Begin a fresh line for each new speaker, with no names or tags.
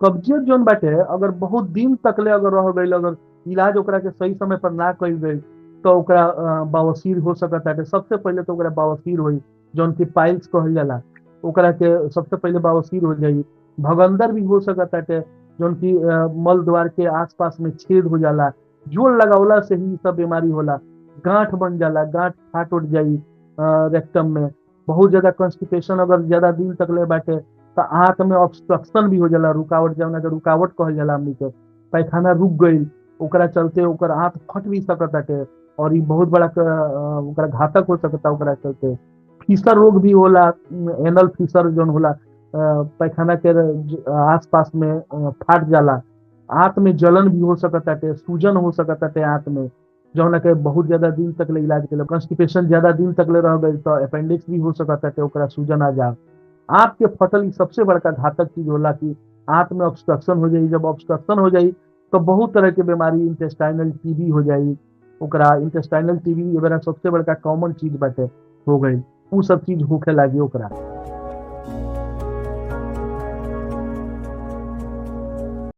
कब्जियत जोन बाटे अगर बहुत दिन तकले अगर रह गईल, अगर इलाज ओकरा के सही समय पर ना कईल गई, तो ओकरा बवासीर हो सकत बाटे। सबसे पहले तो ओकरा बवासीर होई, जौन की पाइल्स कहल जाला। ओकरा के सबसे पहले बवासीर हो जाई। भगंदर भी हो सकत बाटे, जौन की मल द्वार के आसपास में छेद हो जाला। जोड़ लगावला से ही सब बीमारी होला। गांठ बन जाला, गांठ फाट उठ जाई रेक्टम में। बहुत ज्यादा कॉन्स्टिपेशन अगर ज्यादा दिन तक ले बाटे, तो आंत में ऑब्स्ट्रक्शन भी हो जाला, रुकावट, जौन के रुकावट कहल जाला हमनी के। पैखाना रुक गईल, ओकरा चलते ओकर आंत फट भी सकत बाटे, और ई बहुत बड़ा ओकरा घातक हो सकता ओकरा चलते। फीसर रोग भी होला, एनल फीसर जौन होला, पैखाना के आसपास में फाट जाला। आंत में जलन भी हो सकत बाटे, सूजन हो सकत बाटे आंत में, जौन के बहुत ज्यादा दिन तक ले इलाज के, कॉन्स्टिपेशन ज्यादा दिन तक ले रह गई तो अपेंडिक्स भी हो सकत बाटे, ओकरा सूजन आ जा। आंत के फटल ई सबसे बड़का घातक चीज होला कि आंत में ऑब्स्ट्रक्शन हो जाई। जब ऑब्स्ट्रक्शन हो जाई तो बहुत तरह के बीमारी, इंटेस्टाइनल टीबी हो जाई। ओकरा इंटेस्टाइनल टीबी ये बेरा सबसे बड़का कॉमन चीज बाटे, हो गई। उ सब चीज होखे लागी ओकरा।